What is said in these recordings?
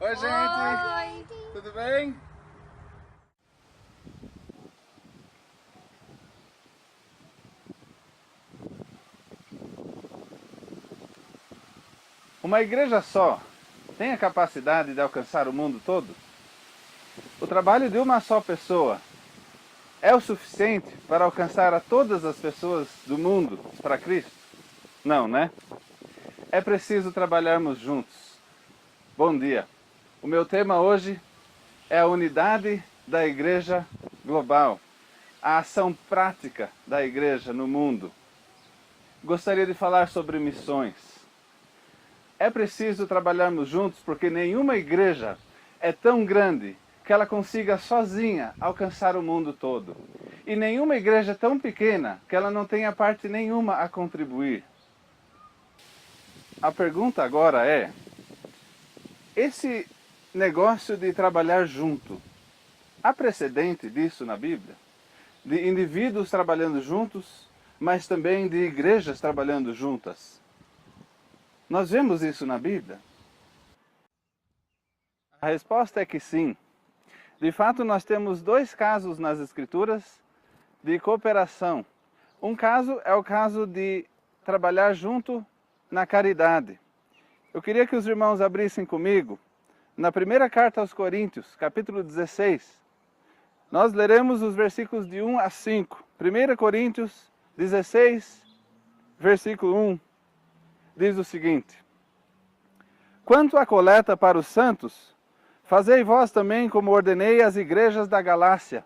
Oi, gente! Oi! Tudo bem? Uma igreja só tem a capacidade de alcançar o mundo todo? O trabalho de uma só pessoa é o suficiente para alcançar a todas as pessoas do mundo para Cristo? Não, né? É preciso trabalharmos juntos. Bom dia! O meu tema hoje é a unidade da igreja global, a ação prática da igreja no mundo. Gostaria de falar sobre missões. É preciso trabalharmos juntos porque nenhuma igreja é tão grande que ela consiga sozinha alcançar o mundo todo. E nenhuma igreja é tão pequena que ela não tenha parte nenhuma a contribuir. A pergunta agora é, esse negócio de trabalhar junto, há precedente disso na Bíblia? De indivíduos trabalhando juntos, mas também de igrejas trabalhando juntas? Nós vemos isso na Bíblia? A resposta é que sim. De fato, nós temos dois casos nas Escrituras de cooperação. Um caso é o caso de trabalhar junto na caridade. Eu queria que os irmãos abrissem comigo na primeira carta aos Coríntios, capítulo 16. Nós leremos os versículos de 1 a 5. 1 Coríntios 16, versículo 1, diz o seguinte: Quanto à coleta para os santos, fazei vós também como ordenei às igrejas da Galácia.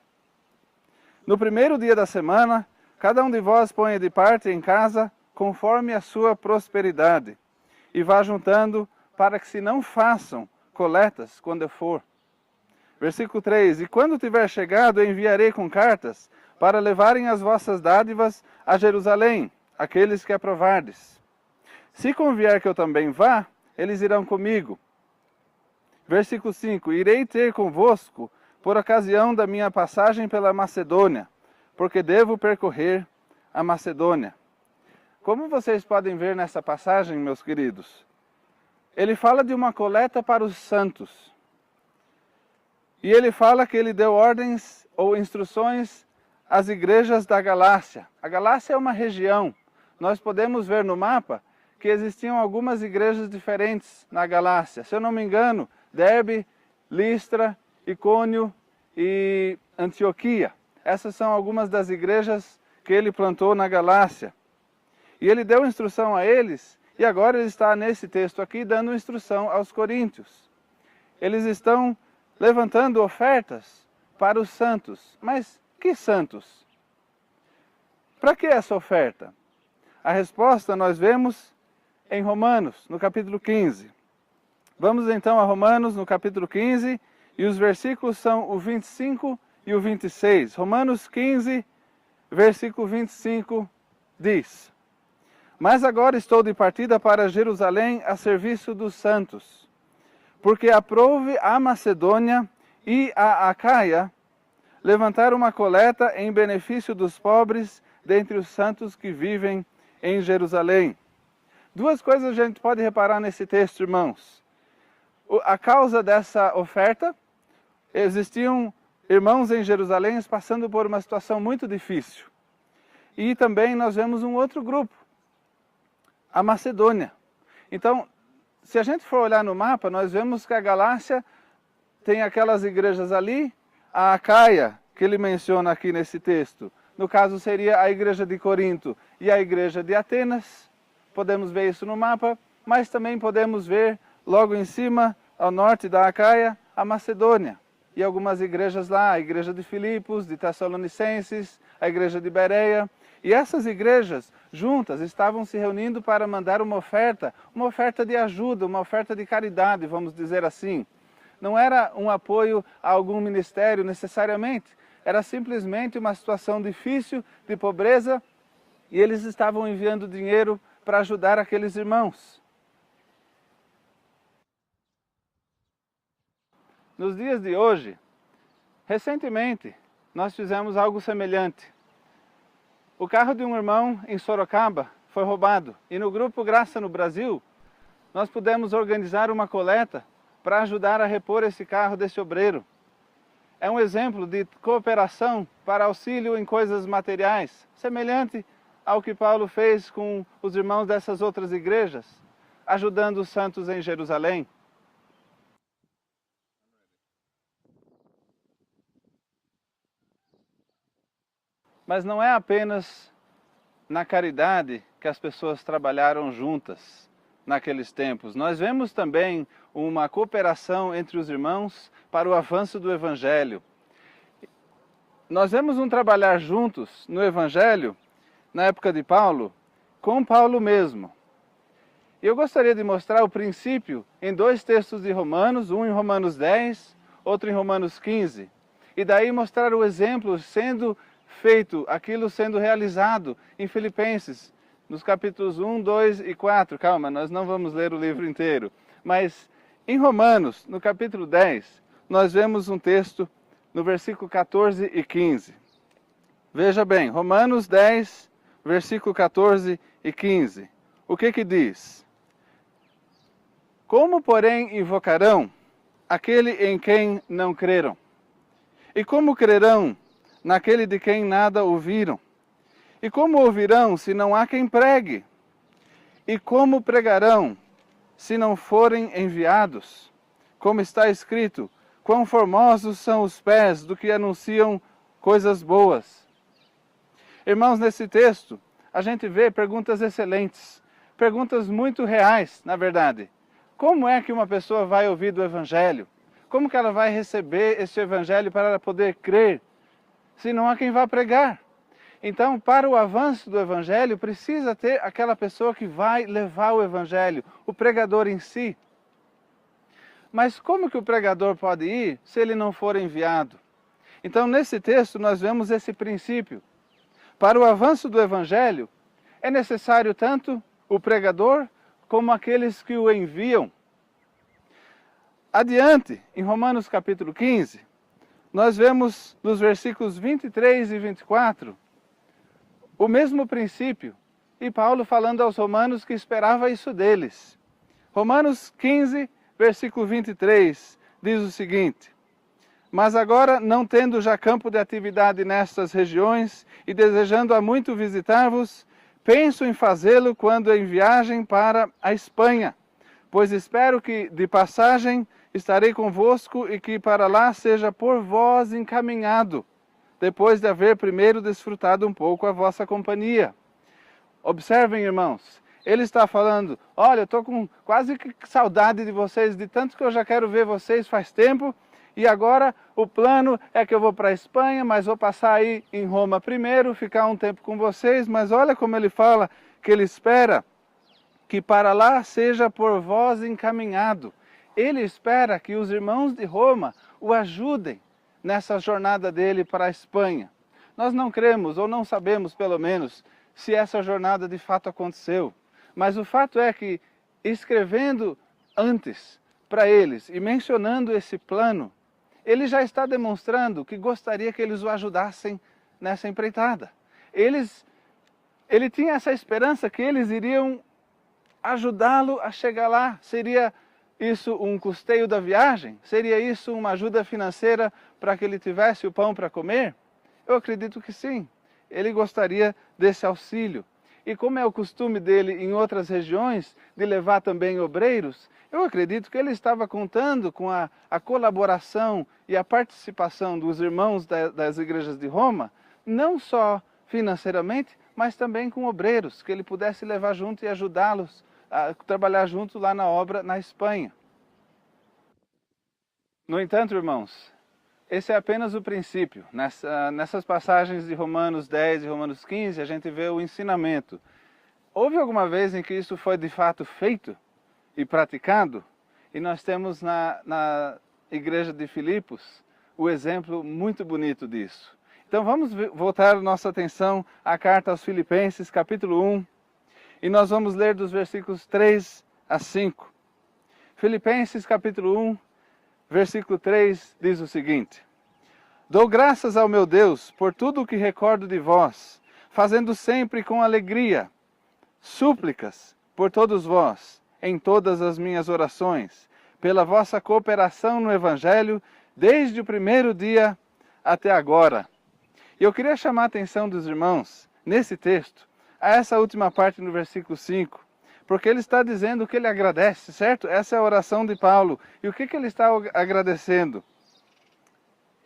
No primeiro dia da semana, cada um de vós ponha de parte em casa, conforme a sua prosperidade, e vá juntando, para que se não façam coletas quando eu for. Versículo 3, E quando tiver chegado, enviarei com cartas, para levarem as vossas dádivas a Jerusalém, aqueles que aprovardes. Se convier que eu também vá, eles irão comigo. Versículo 5, Irei ter convosco por ocasião da minha passagem pela Macedônia, porque devo percorrer a Macedônia. Como vocês podem ver nessa passagem, meus queridos, ele fala de uma coleta para os santos. E ele fala que ele deu ordens ou instruções às igrejas da Galácia. A Galácia é uma região. Nós podemos ver no mapa que existiam algumas igrejas diferentes na Galácia. Se eu não me engano, Derbe, Listra, Icônio e Antioquia. Essas são algumas das igrejas que ele plantou na Galácia. E ele deu instrução a eles, e agora ele está nesse texto aqui dando instrução aos coríntios. Eles estão levantando ofertas para os santos. Mas que santos? Para que essa oferta? A resposta nós vemos em Romanos, no capítulo 15. Vamos então a Romanos, no capítulo 15, e os versículos são o 25 e o 26. Romanos 15, versículo 25, diz: Mas agora estou de partida para Jerusalém a serviço dos santos, porque aprouve a Macedônia e a Acaia levantar uma coleta em benefício dos pobres dentre os santos que vivem em Jerusalém. Duas coisas a gente pode reparar nesse texto, irmãos. A causa dessa oferta, existiam irmãos em Jerusalém passando por uma situação muito difícil. E também nós vemos um outro grupo, a Macedônia. Então, se a gente for olhar no mapa, nós vemos que a Galácia tem aquelas igrejas ali, a Acaia, que ele menciona aqui nesse texto, no caso seria a igreja de Corinto e a igreja de Atenas. Podemos ver isso no mapa, mas também podemos ver logo em cima, ao norte da Acaia, a Macedônia. E algumas igrejas lá, a igreja de Filipos, de Tessalonicenses, a igreja de Bereia. E essas igrejas juntas estavam se reunindo para mandar uma oferta de ajuda, uma oferta de caridade, vamos dizer assim. Não era um apoio a algum ministério necessariamente, era simplesmente uma situação difícil, de pobreza, e eles estavam enviando dinheiro para ajudar aqueles irmãos. Nos dias de hoje, recentemente, nós fizemos algo semelhante. O carro de um irmão em Sorocaba foi roubado, e no grupo Graça no Brasil, nós pudemos organizar uma coleta para ajudar a repor esse carro desse obreiro. É um exemplo de cooperação para auxílio em coisas materiais, semelhante ao que Paulo fez com os irmãos dessas outras igrejas, ajudando os santos em Jerusalém. Mas não é apenas na caridade que as pessoas trabalharam juntas naqueles tempos. Nós vemos também uma cooperação entre os irmãos para o avanço do Evangelho. Nós vemos um trabalhar juntos no Evangelho, na época de Paulo, com Paulo mesmo. E eu gostaria de mostrar o princípio em dois textos de Romanos, um em Romanos 10, outro em Romanos 15. E daí mostrar o exemplo sendo feito, aquilo sendo realizado em Filipenses, nos capítulos 1, 2 e 4. Calma, nós não vamos ler o livro inteiro. Mas em Romanos, no capítulo 10, nós vemos um texto no versículo 14 e 15. Veja bem, Romanos 10, versículo 14 e 15. O que diz? Como, porém, invocarão aquele em quem não creram? E como crerão naquele de quem nada ouviram? E como ouvirão se não há quem pregue? E como pregarão se não forem enviados? Como está escrito, quão formosos são os pés do que anunciam coisas boas. Irmãos, nesse texto, a gente vê perguntas excelentes, perguntas muito reais, na verdade. Como é que uma pessoa vai ouvir do Evangelho? Como que ela vai receber esse Evangelho para ela poder crer, se não há quem vá pregar? Então, para o avanço do Evangelho, precisa ter aquela pessoa que vai levar o Evangelho, o pregador em si. Mas como que o pregador pode ir se ele não for enviado? Então, nesse texto, nós vemos esse princípio. Para o avanço do Evangelho, é necessário tanto o pregador como aqueles que o enviam. Adiante, em Romanos capítulo 15, nós vemos nos versículos 23 e 24, o mesmo princípio, e Paulo falando aos romanos que esperava isso deles. Romanos 15, versículo 23, diz o seguinte: mas agora, não tendo já campo de atividade nestas regiões, e desejando há muito visitar-vos, penso em fazê-lo quando em viagem para a Espanha, pois espero que de passagem estarei convosco e que para lá seja por vós encaminhado, depois de haver primeiro desfrutado um pouco a vossa companhia. Observem, irmãos, ele está falando, olha, eu estou com quase que saudade de vocês, de tanto que eu já quero ver vocês faz tempo, e agora o plano é que eu vou para a Espanha, mas vou passar aí em Roma primeiro, ficar um tempo com vocês, mas olha como ele fala que ele espera que para lá seja por vós encaminhado. Ele espera que os irmãos de Roma o ajudem nessa jornada dele para a Espanha. Nós não cremos, ou não sabemos pelo menos, se essa jornada de fato aconteceu. Mas o fato é que, escrevendo antes para eles e mencionando esse plano, ele já está demonstrando que gostaria que eles o ajudassem nessa empreitada. Ele tinha essa esperança que eles iriam ajudá-lo a chegar lá. Seria isso um custeio da viagem? Seria isso uma ajuda financeira para que ele tivesse o pão para comer? Eu acredito que sim. Ele gostaria desse auxílio. E como é o costume dele em outras regiões, de levar também obreiros, eu acredito que ele estava contando com a colaboração e a participação dos irmãos das igrejas de Roma, não só financeiramente, mas também com obreiros, que ele pudesse levar junto e ajudá-los a trabalhar junto lá na obra na Espanha. No entanto, irmãos, esse é apenas o princípio. Nessas passagens de Romanos 10 e Romanos 15, a gente vê o ensinamento. Houve alguma vez em que isso foi de fato feito e praticado? E nós temos na igreja de Filipos o exemplo muito bonito disso. Então vamos voltar nossa atenção à carta aos Filipenses, capítulo 1, e nós vamos ler dos versículos 3 a 5. Filipenses, capítulo 1, versículo 3 diz o seguinte: dou graças ao meu Deus por tudo o que recordo de vós, fazendo sempre com alegria súplicas por todos vós, em todas as minhas orações, pela vossa cooperação no Evangelho, desde o primeiro dia até agora. E eu queria chamar a atenção dos irmãos, nesse texto, a essa última parte no versículo 5, porque ele está dizendo que ele agradece, certo? Essa é a oração de Paulo. E o que ele está agradecendo?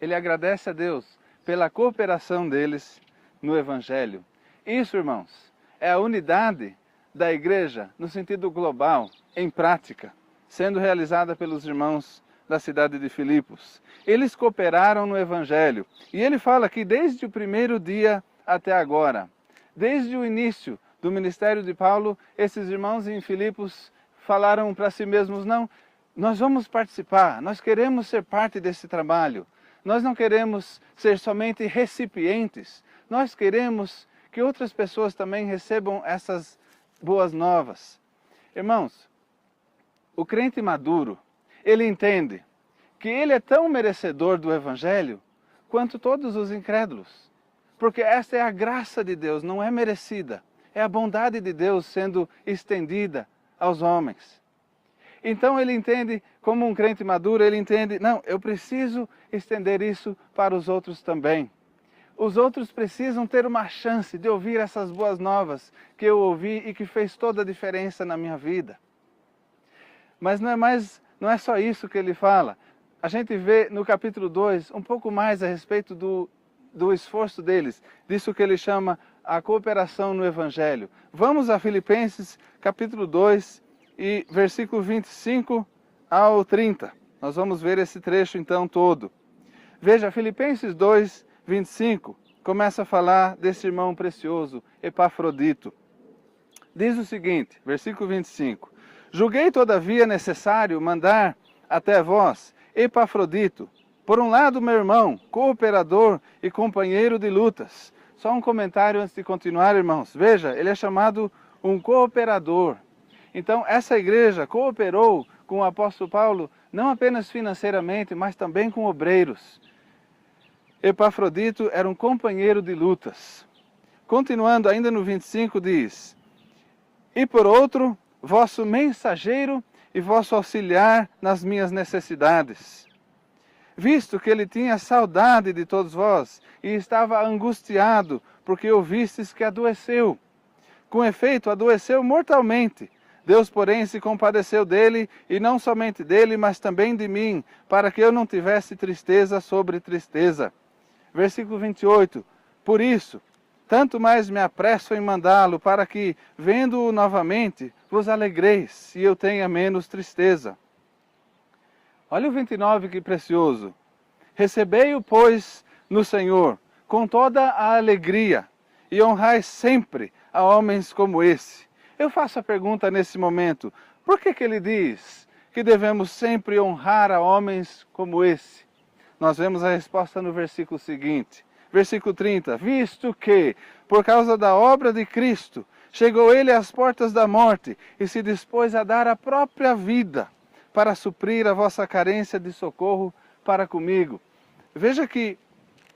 Ele agradece a Deus pela cooperação deles no Evangelho. Isso, irmãos, é a unidade da igreja no sentido global, em prática, sendo realizada pelos irmãos da cidade de Filipos. Eles cooperaram no Evangelho. E ele fala que desde o primeiro dia até agora, desde o início do ministério de Paulo, esses irmãos em Filipos falaram para si mesmos, não, nós vamos participar, nós queremos ser parte desse trabalho. Nós não queremos ser somente recipientes, nós queremos que outras pessoas também recebam essas boas novas. Irmãos, o crente maduro, ele entende que ele é tão merecedor do Evangelho quanto todos os incrédulos. Porque esta é a graça de Deus, não é merecida. É a bondade de Deus sendo estendida aos homens. Então ele entende, como um crente maduro, ele entende, não, eu preciso estender isso para os outros também. Os outros precisam ter uma chance de ouvir essas boas novas que eu ouvi e que fez toda a diferença na minha vida. Mas não é só isso que ele fala. A gente vê no capítulo 2 um pouco mais a respeito do esforço deles, disso que ele chama a cooperação no Evangelho. Vamos a Filipenses capítulo 2 e versículo 25 ao 30. Nós vamos ver esse trecho então todo. Veja, Filipenses 2, 25, começa a falar desse irmão precioso, Epafrodito. Diz o seguinte, versículo 25. Julguei todavia necessário mandar até vós Epafrodito, por um lado meu irmão, cooperador e companheiro de lutas. Só um comentário antes de continuar, irmãos. Veja, ele é chamado um cooperador. Então, essa igreja cooperou com o apóstolo Paulo, não apenas financeiramente, mas também com obreiros. Epafrodito era um companheiro de lutas. Continuando, ainda no 25, diz: E por outro, vosso mensageiro e vosso auxiliar nas minhas necessidades. Visto que ele tinha saudade de todos vós e estava angustiado, porque ouvistes que adoeceu. Com efeito, adoeceu mortalmente. Deus, porém, se compadeceu dele, e não somente dele, mas também de mim, para que eu não tivesse tristeza sobre tristeza. Versículo 28. Por isso, tanto mais me apresso em mandá-lo, para que, vendo-o novamente, vos alegreis, e eu tenha menos tristeza. Olha o 29, que precioso. Recebei-o, pois, no Senhor, com toda a alegria, e honrai sempre a homens como esse. Eu faço a pergunta nesse momento, por que ele diz que devemos sempre honrar a homens como esse? Nós vemos a resposta no versículo seguinte, versículo 30. Visto que, por causa da obra de Cristo, chegou ele às portas da morte e se dispôs a dar a própria vida para suprir a vossa carência de socorro para comigo. Veja que,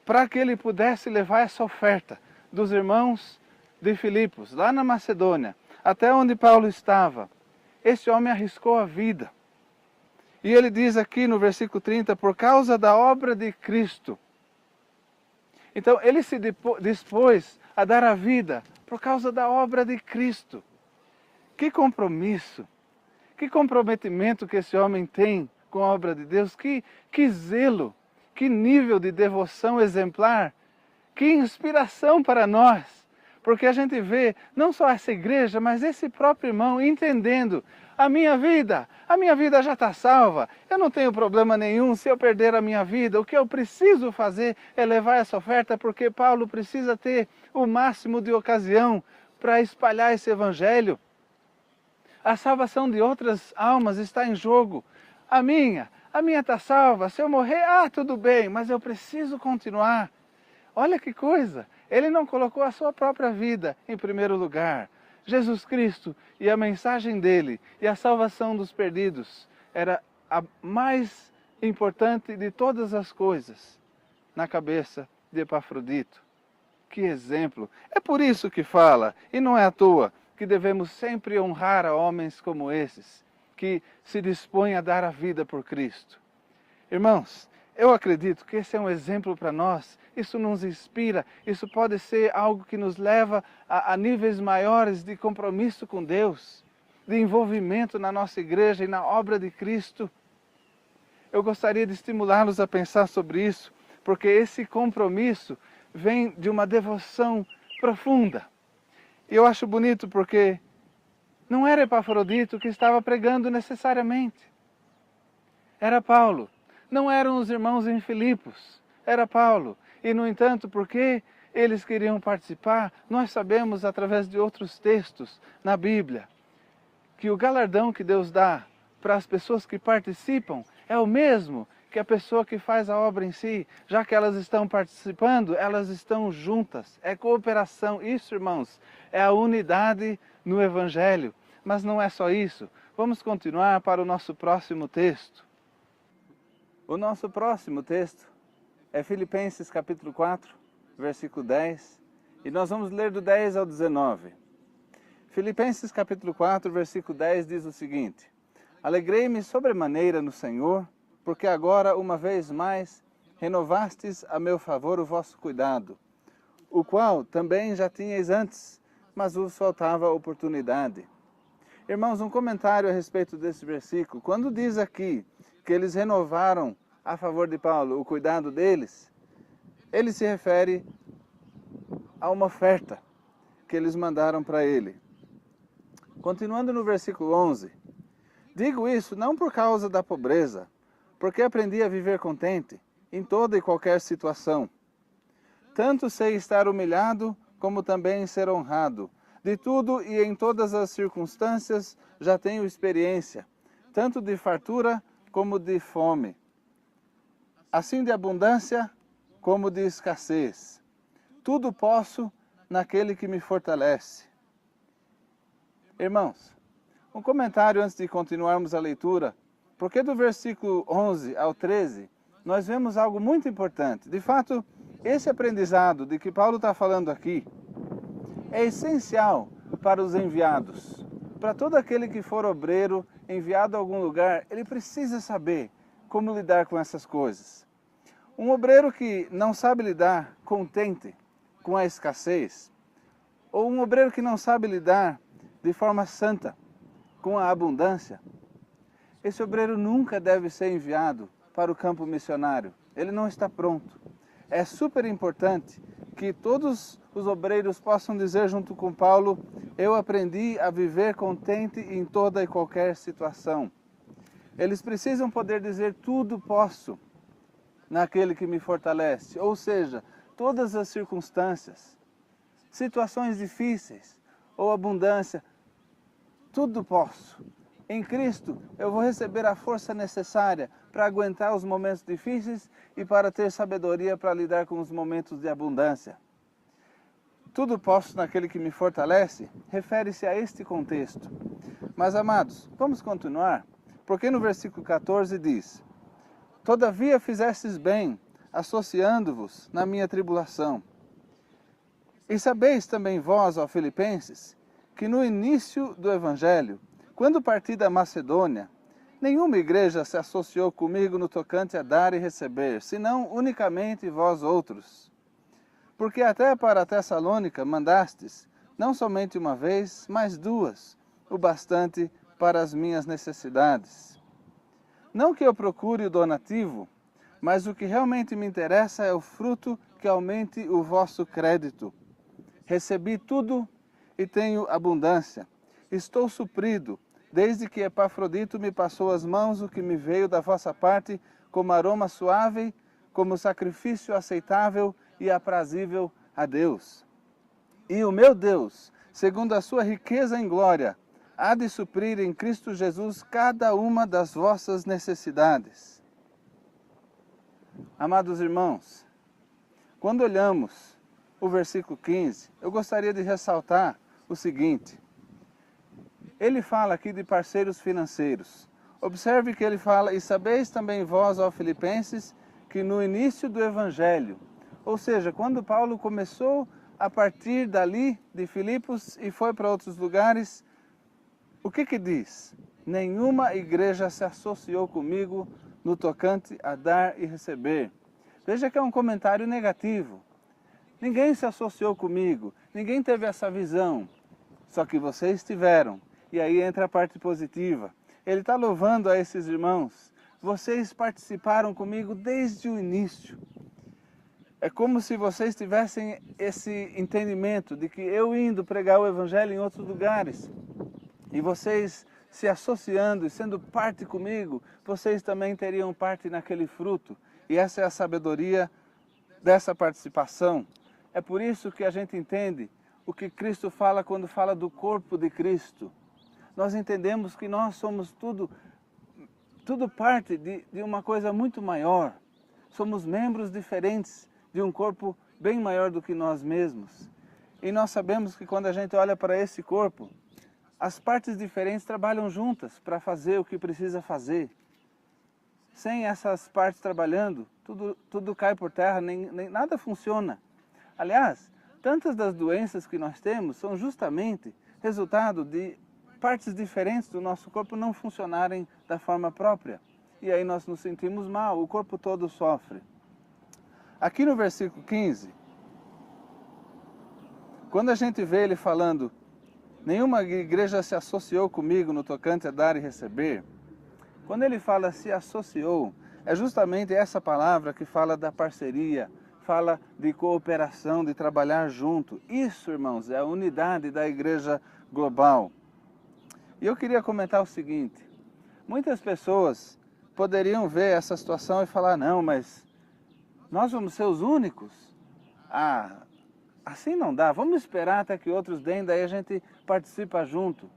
para que ele pudesse levar essa oferta dos irmãos de Filipos, lá na Macedônia, até onde Paulo estava, esse homem arriscou a vida. E ele diz aqui no versículo 30, por causa da obra de Cristo. Então, ele se dispôs a dar a vida por causa da obra de Cristo. Que compromisso, que comprometimento que esse homem tem com a obra de Deus, que zelo, que nível de devoção exemplar, que inspiração para nós. Porque a gente vê não só essa igreja, mas esse próprio irmão entendendo, a minha vida já está salva, eu não tenho problema nenhum se eu perder a minha vida, o que eu preciso fazer é levar essa oferta, porque Paulo precisa ter o máximo de ocasião para espalhar esse evangelho. A salvação de outras almas está em jogo. A minha está salva, se eu morrer, tudo bem, mas eu preciso continuar. Olha que coisa, ele não colocou a sua própria vida em primeiro lugar. Jesus Cristo e a mensagem dele e a salvação dos perdidos era a mais importante de todas as coisas na cabeça de Epafrodito. Que exemplo! É por isso que fala, e não é à toa, que devemos sempre honrar a homens como esses, que se dispõe a dar a vida por Cristo. Irmãos, eu acredito que esse é um exemplo para nós, isso nos inspira, isso pode ser algo que nos leva a níveis maiores de compromisso com Deus, de envolvimento na nossa igreja e na obra de Cristo. Eu gostaria de estimulá-los a pensar sobre isso, porque esse compromisso vem de uma devoção profunda. E eu acho bonito porque não era Epafrodito que estava pregando necessariamente. Era Paulo. Não eram os irmãos em Filipos. Era Paulo. E, no entanto, porque eles queriam participar, nós sabemos, através de outros textos na Bíblia, que o galardão que Deus dá para as pessoas que participam é o mesmo que a pessoa que faz a obra em si. Já que elas estão participando, elas estão juntas. É cooperação. Isso, irmãos, é a unidade no Evangelho. Mas não é só isso. Vamos continuar para o nosso próximo texto. O nosso próximo texto é Filipenses capítulo 4, versículo 10. E nós vamos ler do 10 ao 19. Filipenses capítulo 4, versículo 10 diz o seguinte: Alegrei-me sobremaneira no Senhor, porque agora, uma vez mais, renovastes a meu favor o vosso cuidado, o qual também já tinhais antes, mas vos faltava oportunidade. Irmãos, um comentário a respeito desse versículo. Quando diz aqui que eles renovaram a favor de Paulo o cuidado deles, ele se refere a uma oferta que eles mandaram para ele. Continuando no versículo 11, digo isso não por causa da pobreza, porque aprendi a viver contente em toda e qualquer situação. Tanto sei estar humilhado, como também ser honrado. De tudo e em todas as circunstâncias já tenho experiência, tanto de fartura como de fome, assim de abundância como de escassez. Tudo posso naquele que me fortalece. Irmãos, um comentário antes de continuarmos a leitura, porque do versículo 11 ao 13, nós vemos algo muito importante. De fato, esse aprendizado de que Paulo está falando aqui é essencial para os enviados. Para todo aquele que for obreiro, enviado a algum lugar, ele precisa saber como lidar com essas coisas. Um obreiro que não sabe lidar contente com a escassez, ou um obreiro que não sabe lidar de forma santa com a abundância, esse obreiro nunca deve ser enviado para o campo missionário. Ele não está pronto. É super importante que todos os obreiros possam dizer junto com Paulo: eu aprendi a viver contente em toda e qualquer situação. Eles precisam poder dizer: tudo posso naquele que me fortalece. Ou seja, todas as circunstâncias, situações difíceis ou abundância, tudo posso. Em Cristo eu vou receber a força necessária para aguentar os momentos difíceis e para ter sabedoria para lidar com os momentos de abundância. Tudo posso naquele que me fortalece, refere-se a este contexto. Mas, amados, vamos continuar, porque no versículo 14 diz: Todavia fizestes bem, associando-vos na minha tribulação. E sabeis também vós, ó Filipenses, que no início do Evangelho, quando parti da Macedônia, nenhuma igreja se associou comigo no tocante a dar e receber, senão unicamente vós outros. Porque até para Tessalônica mandastes, não somente uma vez, mas duas, o bastante para as minhas necessidades. Não que eu procure o donativo, mas o que realmente me interessa é o fruto que aumente o vosso crédito. Recebi tudo e tenho abundância. Estou suprido, desde que Epafrodito me passou as mãos o que me veio da vossa parte como aroma suave, como sacrifício aceitável e aprazível a Deus. E o meu Deus, segundo a sua riqueza em glória, há de suprir em Cristo Jesus cada uma das vossas necessidades. Amados irmãos, quando olhamos o versículo 15, eu gostaria de ressaltar o seguinte: ele fala aqui de parceiros financeiros. Observe que ele fala: e sabeis também vós, ó Filipenses, que no início do Evangelho, ou seja, quando Paulo começou a partir dali de Filipos e foi para outros lugares, o que diz? nenhuma igreja se associou comigo no tocante a dar e receber. Veja que é um comentário negativo. Ninguém se associou comigo, ninguém teve essa visão, só que vocês tiveram. E aí entra a parte positiva. Ele está louvando a esses irmãos. Vocês participaram comigo desde o início. É como se vocês tivessem esse entendimento de que eu indo pregar o Evangelho em outros lugares, e vocês se associando e sendo parte comigo, vocês também teriam parte naquele fruto. E essa é a sabedoria dessa participação. É por isso que a gente entende o que Cristo fala quando fala do corpo de Cristo. Nós entendemos que nós somos tudo parte de uma coisa muito maior. Somos membros diferentes de um corpo bem maior do que nós mesmos. E nós sabemos que quando a gente olha para esse corpo, as partes diferentes trabalham juntas para fazer o que precisa fazer. Sem essas partes trabalhando, tudo cai por terra, nem nada funciona. Aliás, tantas das doenças que nós temos são justamente resultado de partes diferentes do nosso corpo não funcionarem da forma própria. E aí nós nos sentimos mal, o corpo todo sofre. Aqui no versículo 15, quando a gente vê ele falando, nenhuma igreja se associou comigo no tocante a dar e receber, quando ele fala se associou, é justamente essa palavra que fala da parceria, fala de cooperação, de trabalhar junto. Isso, irmãos, é a unidade da igreja global. E eu queria comentar o seguinte, muitas pessoas poderiam ver essa situação e falar, não, mas nós vamos ser os únicos? Assim não dá, vamos esperar até que outros deem, daí a gente participa junto.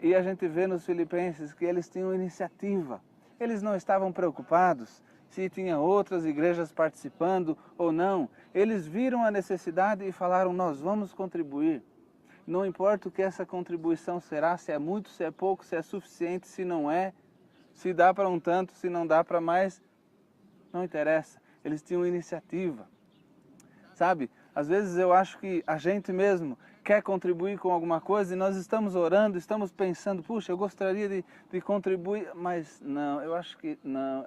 E a gente vê nos Filipenses que eles tinham iniciativa. Eles não estavam preocupados se tinha outras igrejas participando ou não. Eles viram a necessidade e falaram, nós vamos contribuir. Não importa o que essa contribuição será, se é muito, se é pouco, se é suficiente, se não é, se dá para um tanto, se não dá para mais, não interessa. Eles tinham iniciativa. Sabe, às vezes eu acho que a gente mesmo quer contribuir com alguma coisa e nós estamos orando, estamos pensando, puxa, eu gostaria de contribuir, mas não, eu acho que não,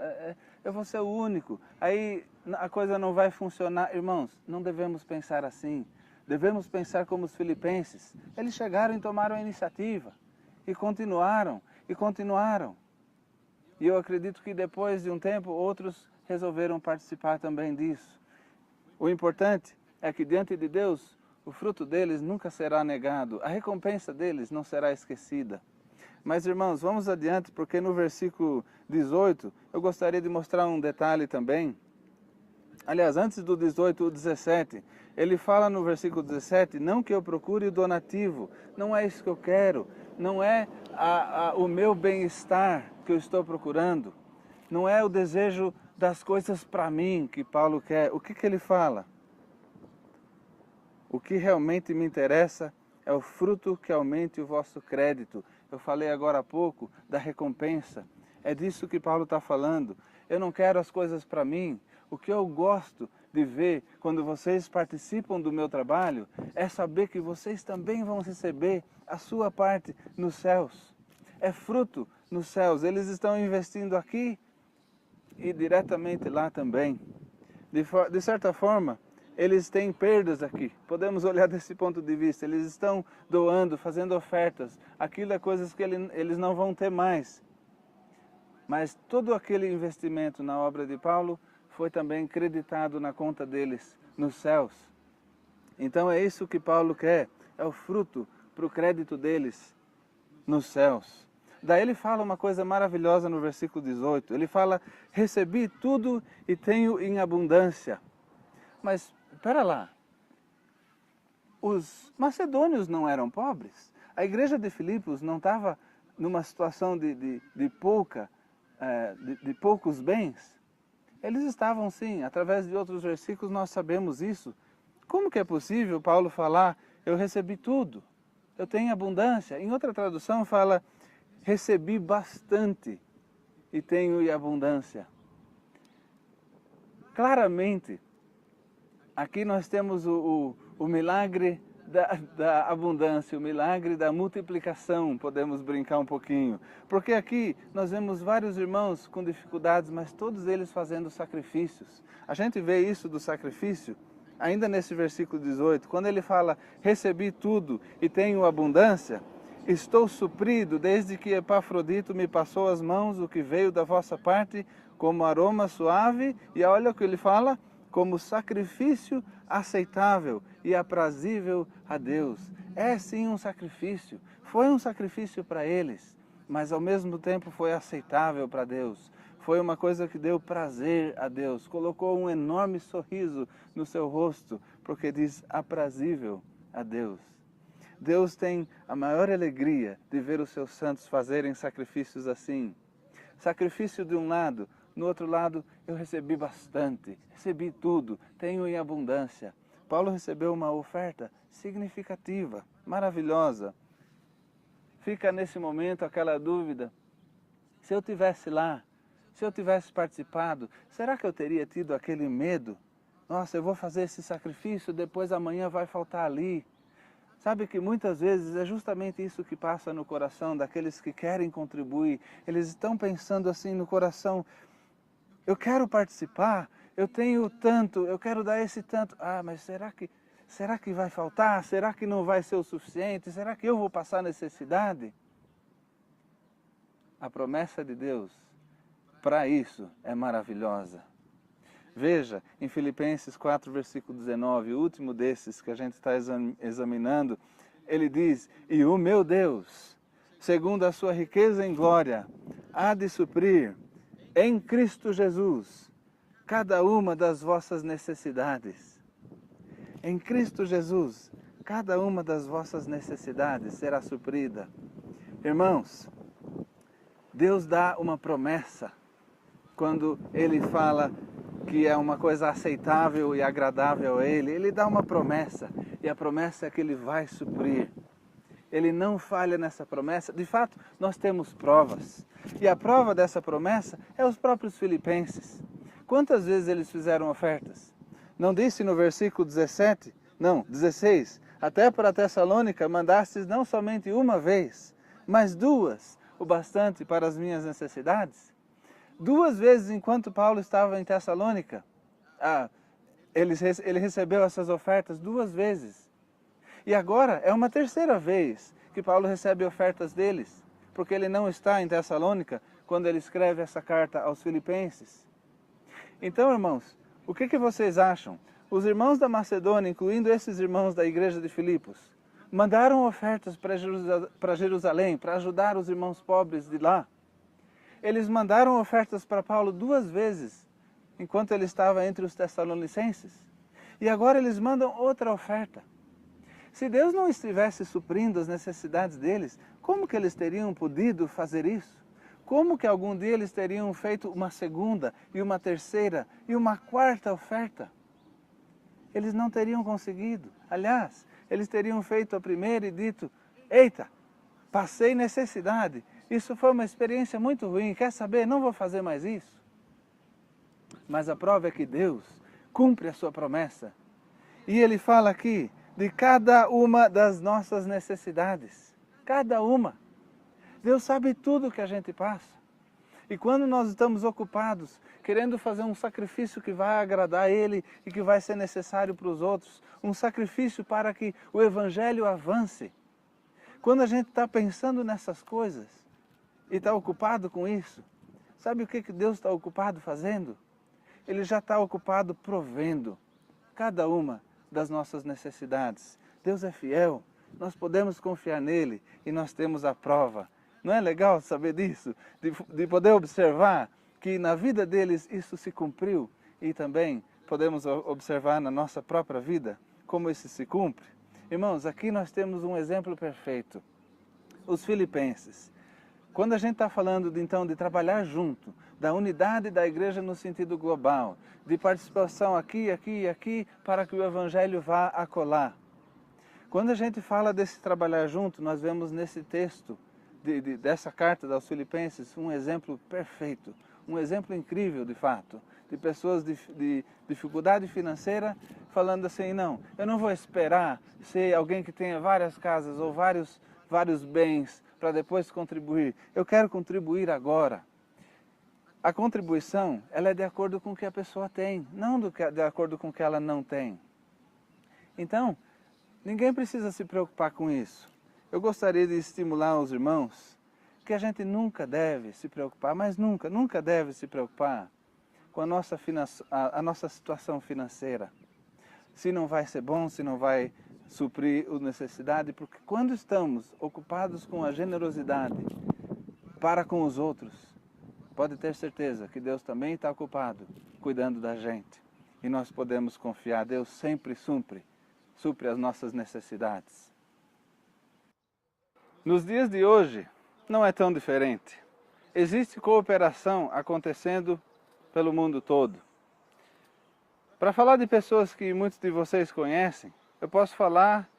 eu vou ser o único, aí a coisa não vai funcionar. Irmãos, não devemos pensar assim, devemos pensar como os filipenses. Eles chegaram e tomaram a iniciativa, e continuaram, e continuaram. E eu acredito que depois de um tempo, outros resolveram participar também disso. O importante é que diante de Deus, o fruto deles nunca será negado, a recompensa deles não será esquecida. Mas, irmãos, vamos adiante, porque no versículo 18, eu gostaria de mostrar um detalhe também. Aliás, antes do 18, o 17, ele fala no versículo 17, não que eu procure o donativo, não é isso que eu quero, não é o meu bem-estar que eu estou procurando, não é o desejo das coisas para mim que Paulo quer. O que ele fala? O que realmente me interessa é o fruto que aumente o vosso crédito. Eu falei agora há pouco da recompensa. É disso que Paulo está falando. Eu não quero as coisas para mim. O que eu gosto de ver quando vocês participam do meu trabalho é saber que vocês também vão receber a sua parte nos céus. É fruto nos céus. Eles estão investindo aqui e diretamente lá também. De certa forma, eles têm perdas aqui. Podemos olhar desse ponto de vista. Eles estão doando, fazendo ofertas. Aquilo é coisas que eles não vão ter mais. Mas todo aquele investimento na obra de Paulo foi também creditado na conta deles, nos céus. Então é isso que Paulo quer. É o fruto para o crédito deles nos céus. Daí ele fala uma coisa maravilhosa no versículo 18. Ele fala, recebi tudo e tenho em abundância. Mas, espera lá, os macedônios não eram pobres? A igreja de Filipos não estava numa situação de poucos bens? Eles estavam sim, através de outros versículos nós sabemos isso. Como que é possível Paulo falar, eu recebi tudo, eu tenho abundância? Em outra tradução fala, recebi bastante e tenho em abundância. Claramente, aqui nós temos o milagre da abundância, o milagre da multiplicação, podemos brincar um pouquinho. Porque aqui nós vemos vários irmãos com dificuldades, mas todos eles fazendo sacrifícios. A gente vê isso do sacrifício ainda nesse versículo 18, quando ele fala, recebi tudo e tenho abundância, estou suprido desde que Epafrodito me passou as mãos o que veio da vossa parte como aroma suave, e olha o que ele fala, como sacrifício aceitável e aprazível a Deus. É sim um sacrifício, foi um sacrifício para eles, mas ao mesmo tempo foi aceitável para Deus. Foi uma coisa que deu prazer a Deus, colocou um enorme sorriso no seu rosto, porque diz aprazível a Deus. Deus tem a maior alegria de ver os seus santos fazerem sacrifícios assim. Sacrifício de um lado, no outro lado eu recebi bastante, recebi tudo, tenho em abundância. Paulo recebeu uma oferta significativa, maravilhosa. Fica nesse momento aquela dúvida, se eu tivesse lá, se eu tivesse participado, será que eu teria tido aquele medo? Nossa, eu vou fazer esse sacrifício, depois amanhã vai faltar ali. Sabe que muitas vezes é justamente isso que passa no coração daqueles que querem contribuir. Eles estão pensando assim no coração, eu quero participar, eu tenho tanto, eu quero dar esse tanto. Ah, mas será que vai faltar? Será que não vai ser o suficiente? Será que eu vou passar necessidade? A promessa de Deus para isso é maravilhosa. Veja, em Filipenses 4, versículo 19, o último desses que a gente está examinando, ele diz, e o meu Deus, segundo a sua riqueza em glória, há de suprir em Cristo Jesus cada uma das vossas necessidades. Em Cristo Jesus, cada uma das vossas necessidades será suprida. Irmãos, Deus dá uma promessa quando Ele fala que é uma coisa aceitável e agradável a Ele. Ele dá uma promessa, e a promessa é que Ele vai suprir. Ele não falha nessa promessa. De fato, nós temos provas. E a prova dessa promessa é os próprios filipenses. Quantas vezes eles fizeram ofertas? Não disse no versículo 17? Não, 16. Até para Tessalônica mandastes não somente uma vez, mas duas, o bastante para as minhas necessidades. 2 vezes enquanto Paulo estava em Tessalônica, ele recebeu essas ofertas 2 vezes. E agora é uma 3ª vez que Paulo recebe ofertas deles, porque ele não está em Tessalônica quando ele escreve essa carta aos filipenses. Então, irmãos, o que vocês acham? Os irmãos da Macedônia, incluindo esses irmãos da igreja de Filipos, mandaram ofertas para Jerusalém, para ajudar os irmãos pobres de lá. Eles mandaram ofertas para Paulo 2 vezes, enquanto ele estava entre os tessalonicenses. E agora eles mandam outra oferta. Se Deus não estivesse suprindo as necessidades deles, como que eles teriam podido fazer isso? Como que algum dia eles teriam feito uma 2ª e uma 3ª e uma 4ª oferta? Eles não teriam conseguido. Aliás, eles teriam feito a primeira e dito, eita, passei necessidade. Isso foi uma experiência muito ruim, quer saber? Não vou fazer mais isso. Mas a prova é que Deus cumpre a sua promessa. E Ele fala aqui de cada uma das nossas necessidades. Cada uma. Deus sabe tudo o que a gente passa. E quando nós estamos ocupados, querendo fazer um sacrifício que vai agradar a Ele e que vai ser necessário para os outros, um sacrifício para que o Evangelho avance. Quando a gente está pensando nessas coisas e está ocupado com isso, sabe o que Deus está ocupado fazendo? Ele já está ocupado provendo cada uma das nossas necessidades. Deus é fiel, nós podemos confiar nele e nós temos a prova. Não é legal saber disso? De poder observar que na vida deles isso se cumpriu e também podemos observar na nossa própria vida como isso se cumpre. Irmãos, aqui nós temos um exemplo perfeito. Os filipenses. Quando a gente está falando de trabalhar junto, da unidade da igreja no sentido global, de participação aqui, aqui e aqui, para que o Evangelho vá acolá. Quando a gente fala desse trabalhar junto, nós vemos nesse texto dessa carta aos Filipenses um exemplo perfeito, um exemplo incrível de fato, de pessoas de dificuldade financeira falando assim, não, eu não vou esperar ser alguém que tenha várias casas ou vários bens para depois contribuir. Eu quero contribuir agora. A contribuição, ela é de acordo com o que a pessoa tem, não de acordo com o que ela não tem. Então, ninguém precisa se preocupar com isso. Eu gostaria de estimular os irmãos que a gente nunca deve se preocupar, mas nunca deve se preocupar com a nossa situação financeira. Se não vai ser bom, se não vai suprir a necessidade, porque quando estamos ocupados com a generosidade para com os outros, pode ter certeza que Deus também está ocupado cuidando da gente. E nós podemos confiar, Deus sempre supre as nossas necessidades. Nos dias de hoje, não é tão diferente. Existe cooperação acontecendo pelo mundo todo. Para falar de pessoas que muitos de vocês conhecem, eu posso falar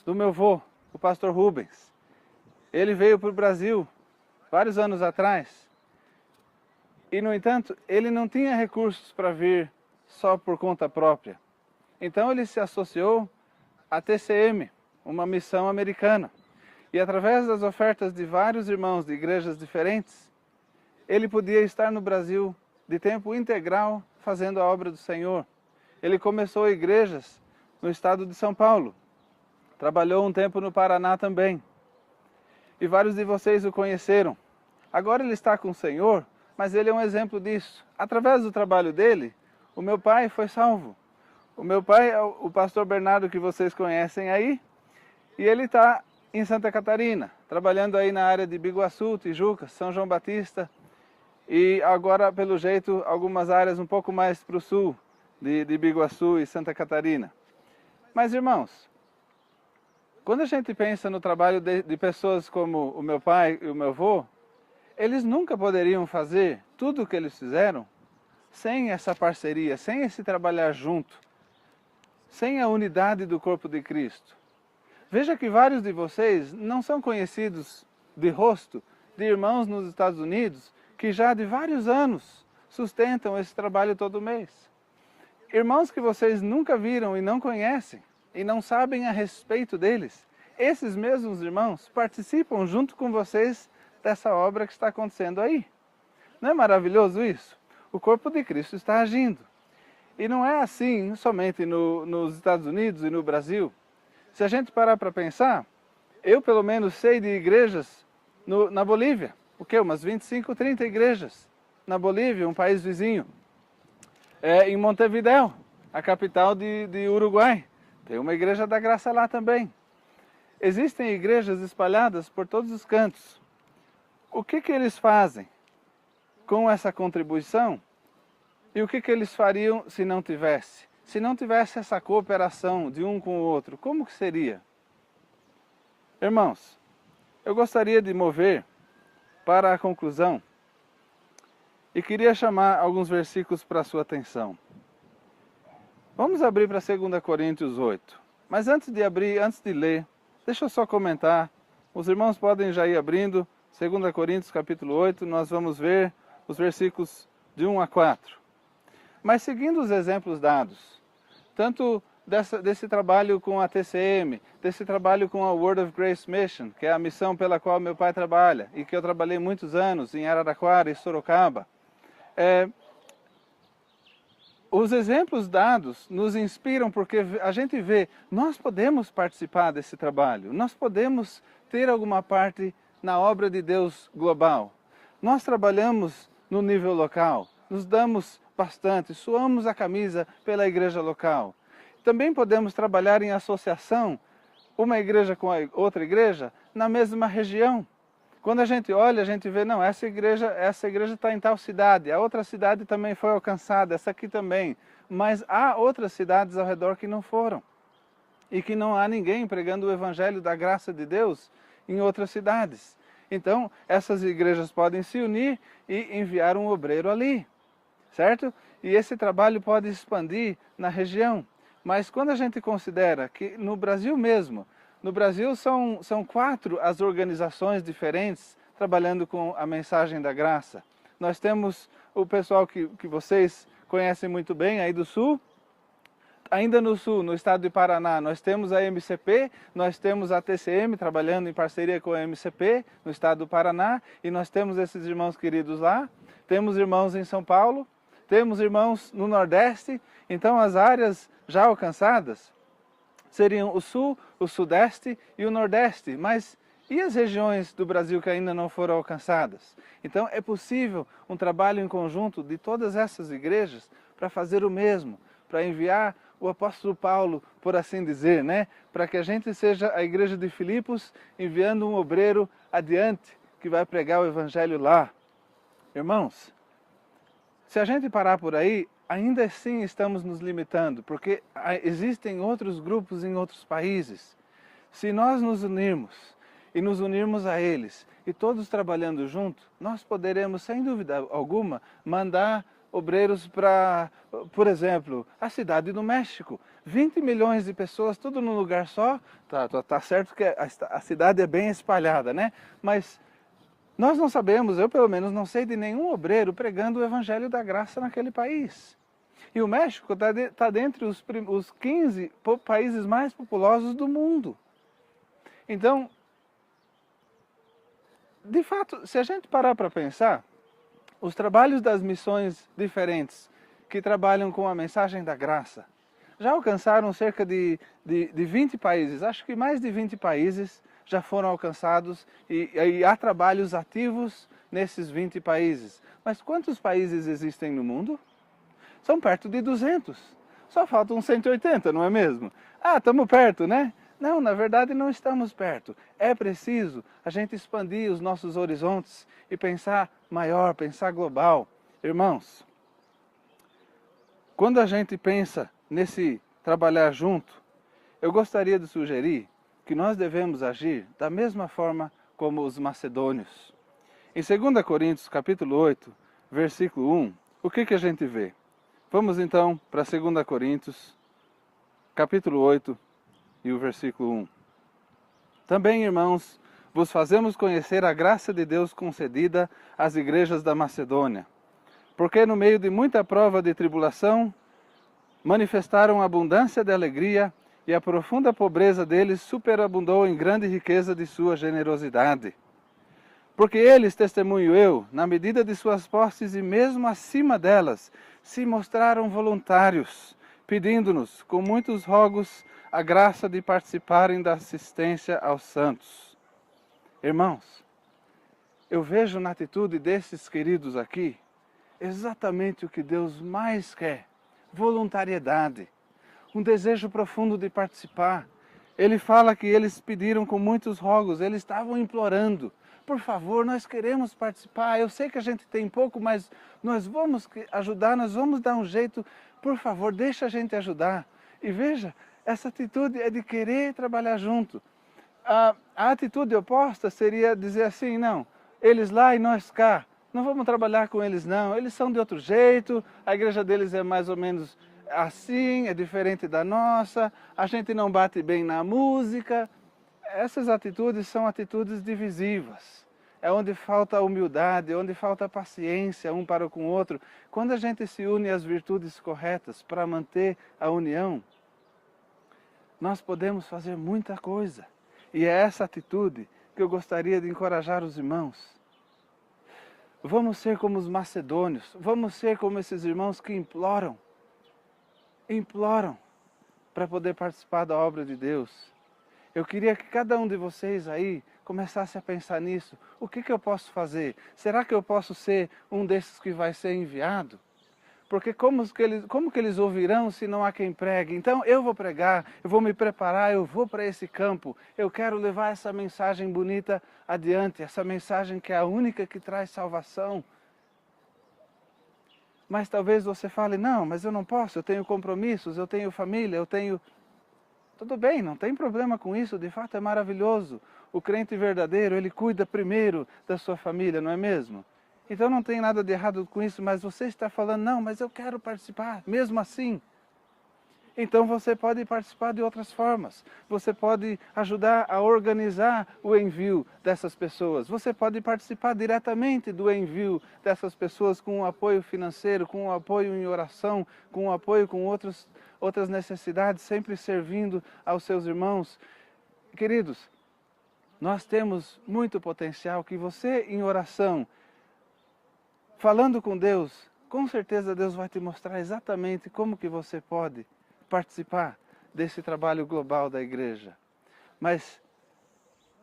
do meu avô, o pastor Rubens. Ele veio para o Brasil vários anos atrás. E, no entanto, ele não tinha recursos para vir só por conta própria. Então ele se associou à TCM, uma missão americana. E através das ofertas de vários irmãos de igrejas diferentes, ele podia estar no Brasil de tempo integral fazendo a obra do Senhor. Ele começou igrejas no estado de São Paulo. Trabalhou um tempo no Paraná também. E vários de vocês o conheceram. Agora ele está com o Senhor, mas ele é um exemplo disso. Através do trabalho dele, o meu pai foi salvo. O meu pai é o pastor Bernardo, que vocês conhecem aí, e ele está em Santa Catarina, trabalhando aí na área de Biguaçu, Tijuca, São João Batista, e agora, pelo jeito, algumas áreas um pouco mais para o sul de Biguaçu e Santa Catarina. Mas, irmãos, quando a gente pensa no trabalho de pessoas como o meu pai e o meu avô, eles nunca poderiam fazer tudo o que eles fizeram sem essa parceria, sem esse trabalhar junto, sem a unidade do corpo de Cristo. Veja que vários de vocês não são conhecidos de rosto de irmãos nos Estados Unidos que já de vários anos sustentam esse trabalho todo mês. Irmãos que vocês nunca viram e não conhecem e não sabem a respeito deles, esses mesmos irmãos participam junto com vocês dessa obra que está acontecendo aí. Não é maravilhoso isso? O corpo de Cristo está agindo. E não é assim somente nos Estados Unidos e no Brasil. Se a gente parar para pensar, eu pelo menos sei de igrejas na Bolívia. O quê? Umas 25, 30 igrejas na Bolívia, um país vizinho. Em Montevidéu, a capital de Uruguai. Tem uma igreja da graça lá também. Existem igrejas espalhadas por todos os cantos. O que eles fazem com essa contribuição? E o que eles fariam se não tivesse? Se não tivesse essa cooperação de um com o outro, como que seria? Irmãos, eu gostaria de mover para a conclusão e queria chamar alguns versículos para a sua atenção. Vamos abrir para 2 Coríntios 8. Mas antes de ler, deixa eu só comentar. Os irmãos podem já ir abrindo 2 Coríntios capítulo 8, nós vamos ver os versículos de 1 a 4. Mas seguindo os exemplos dados, tanto desse trabalho com a TCM, desse trabalho com a Word of Grace Mission, que é a missão pela qual meu pai trabalha, e que eu trabalhei muitos anos em Araraquara e Sorocaba, os exemplos dados nos inspiram porque a gente vê, nós podemos participar desse trabalho, nós podemos ter alguma parte na obra de Deus global. Nós trabalhamos no nível local, nos damos bastante, suamos a camisa pela igreja local. Também podemos trabalhar em associação, uma igreja com a outra igreja, na mesma região. Quando a gente olha, a gente vê, não, essa igreja está em tal cidade, a outra cidade também foi alcançada, essa aqui também. Mas há outras cidades ao redor que não foram. E que não há ninguém pregando o evangelho da graça de Deus em outras cidades. Então, essas igrejas podem se unir e enviar um obreiro ali. Certo? E esse trabalho pode expandir na região. Mas quando a gente considera que no Brasil mesmo, no Brasil são 4 as organizações diferentes trabalhando com a mensagem da graça. Nós temos o pessoal que vocês conhecem muito bem aí do Sul, ainda no sul, no estado de Paraná, nós temos a MCP, nós temos a TCM trabalhando em parceria com a MCP no estado do Paraná, e nós temos esses irmãos queridos lá, temos irmãos em São Paulo, temos irmãos no Nordeste. Então as áreas já alcançadas seriam o Sul, o Sudeste e o Nordeste, mas e as regiões do Brasil que ainda não foram alcançadas? Então é possível um trabalho em conjunto de todas essas igrejas para fazer o mesmo, para enviar o apóstolo Paulo, por assim dizer, né? Para que a gente seja a igreja de Filipos, enviando um obreiro adiante que vai pregar o evangelho lá. Irmãos, se a gente parar por aí, ainda assim estamos nos limitando, porque existem outros grupos em outros países. Se nós nos unirmos e nos unirmos a eles, e todos trabalhando junto, nós poderemos, sem dúvida alguma, mandar obreiros para, por exemplo, a cidade do México. 20 milhões de pessoas, tudo num lugar só. Tá certo que a cidade é bem espalhada, né? Mas nós não sabemos, eu pelo menos não sei de nenhum obreiro pregando o evangelho da graça naquele país. E o México está dentre os 15 países mais populosos do mundo. Então, de fato, se a gente parar para pensar, os trabalhos das missões diferentes que trabalham com a mensagem da graça já alcançaram cerca de 20 países. Acho que mais de 20 países já foram alcançados e há trabalhos ativos nesses 20 países. Mas quantos países existem no mundo? São perto de 200. Só faltam 180, não é mesmo? Ah, estamos perto, né? Não, na verdade não estamos perto. É preciso a gente expandir os nossos horizontes e pensar maior, pensar global. Irmãos, quando a gente pensa nesse trabalhar junto, eu gostaria de sugerir que nós devemos agir da mesma forma como os macedônios. Em 2 Coríntios, capítulo 8, versículo 1, o que a gente vê? Vamos então para 2 Coríntios, capítulo 8 e o versículo 1. Também, irmãos, vos fazemos conhecer a graça de Deus concedida às igrejas da Macedônia, porque no meio de muita prova de tribulação, manifestaram abundância de alegria, e a profunda pobreza deles superabundou em grande riqueza de sua generosidade. Porque eles, testemunho eu, na medida de suas posses e mesmo acima delas, se mostraram voluntários, pedindo-nos, com muitos rogos, a graça de participarem da assistência aos santos. Irmãos, eu vejo na atitude desses queridos aqui exatamente o que Deus mais quer: voluntariedade, um desejo profundo de participar. Ele fala que eles pediram com muitos rogos, eles estavam implorando: por favor, nós queremos participar, eu sei que a gente tem pouco, mas nós vamos ajudar, nós vamos dar um jeito, por favor, deixa a gente ajudar. E veja, essa atitude é de querer trabalhar junto. A atitude oposta seria dizer assim: não, eles lá e nós cá, não vamos trabalhar com eles não, eles são de outro jeito, a igreja deles é mais ou menos assim, é diferente da nossa, a gente não bate bem na música. Essas atitudes são atitudes divisivas. É onde falta humildade, é onde falta paciência um para com o outro. Quando a gente se une às virtudes corretas para manter a união, nós podemos fazer muita coisa. E é essa atitude que eu gostaria de encorajar os irmãos. Vamos ser como os macedônios, vamos ser como esses irmãos que imploram para poder participar da obra de Deus. Eu queria que cada um de vocês aí começasse a pensar nisso. O que eu posso fazer? Será que eu posso ser um desses que vai ser enviado? Porque como que eles ouvirão se não há quem pregue? Então eu vou pregar, eu vou me preparar, eu vou para esse campo. Eu quero levar essa mensagem bonita adiante, essa mensagem que é a única que traz salvação. Mas talvez você fale: não, mas eu não posso, eu tenho compromissos, eu tenho família, eu tenho... Tudo bem, não tem problema com isso, de fato é maravilhoso. O crente verdadeiro, ele cuida primeiro da sua família, não é mesmo? Então não tem nada de errado com isso, mas você está falando: não, mas eu quero participar, mesmo assim. Então você pode participar de outras formas. Você pode ajudar a organizar o envio dessas pessoas. Você pode participar diretamente do envio dessas pessoas com um apoio financeiro, com um apoio em oração, com um apoio com outras necessidades, sempre servindo aos seus irmãos. Queridos, nós temos muito potencial que você em oração, falando com Deus, com certeza Deus vai te mostrar exatamente como que você pode participar desse trabalho global da igreja. Mas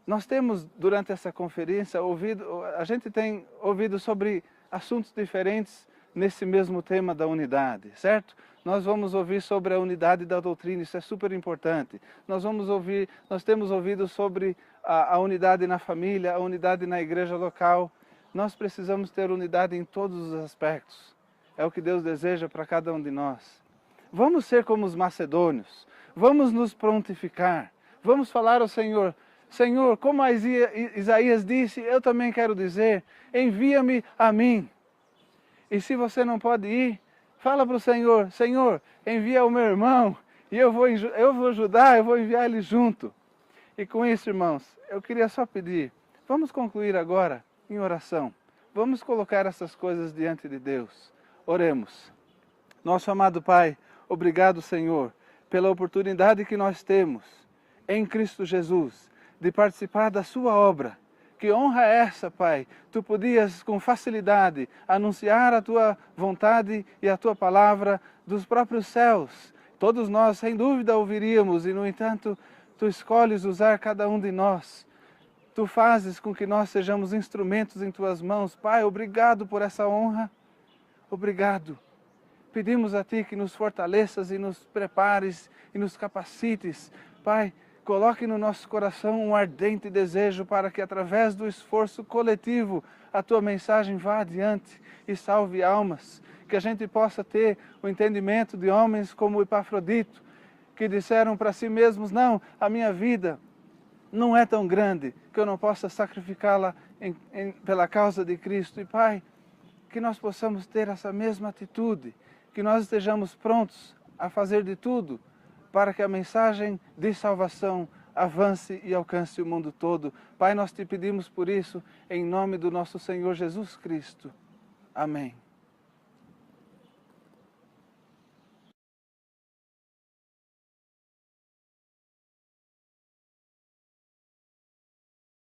nós temos, durante essa conferência, a gente tem ouvido sobre assuntos diferentes nesse mesmo tema da unidade, certo? Nós vamos ouvir sobre a unidade da doutrina, isso é super importante. Nós temos ouvido sobre a unidade na família, a unidade na igreja local. Nós precisamos ter unidade em todos os aspectos. É o que Deus deseja para cada um de nós. Vamos ser como os macedônios, vamos nos prontificar, vamos falar ao Senhor, Senhor, como Isaías disse, eu também quero dizer, envia-me a mim. E se você não pode ir, fala para o Senhor, Senhor, envia o meu irmão, e eu vou ajudar, eu vou enviar ele junto. E com isso, irmãos, eu queria só pedir, vamos concluir agora em oração, vamos colocar essas coisas diante de Deus, oremos. Nosso amado Pai, obrigado, Senhor, pela oportunidade que nós temos em Cristo Jesus de participar da sua obra. Que honra é essa, Pai? Tu podias com facilidade anunciar a tua vontade e a tua palavra dos próprios céus. Todos nós, sem dúvida, ouviríamos e, no entanto, tu escolhes usar cada um de nós. Tu fazes com que nós sejamos instrumentos em tuas mãos. Pai, obrigado por essa honra. Obrigado. Pedimos a Ti que nos fortaleças e nos prepares e nos capacites. Pai, coloque no nosso coração um ardente desejo para que através do esforço coletivo a Tua mensagem vá adiante e salve almas. Que a gente possa ter o entendimento de homens como Epafrodito, que disseram para si mesmos, não, a minha vida não é tão grande que eu não possa sacrificá-la pela causa de Cristo. E Pai, que nós possamos ter essa mesma atitude, que nós estejamos prontos a fazer de tudo para que a mensagem de salvação avance e alcance o mundo todo. Pai, nós te pedimos por isso, em nome do nosso Senhor Jesus Cristo. Amém.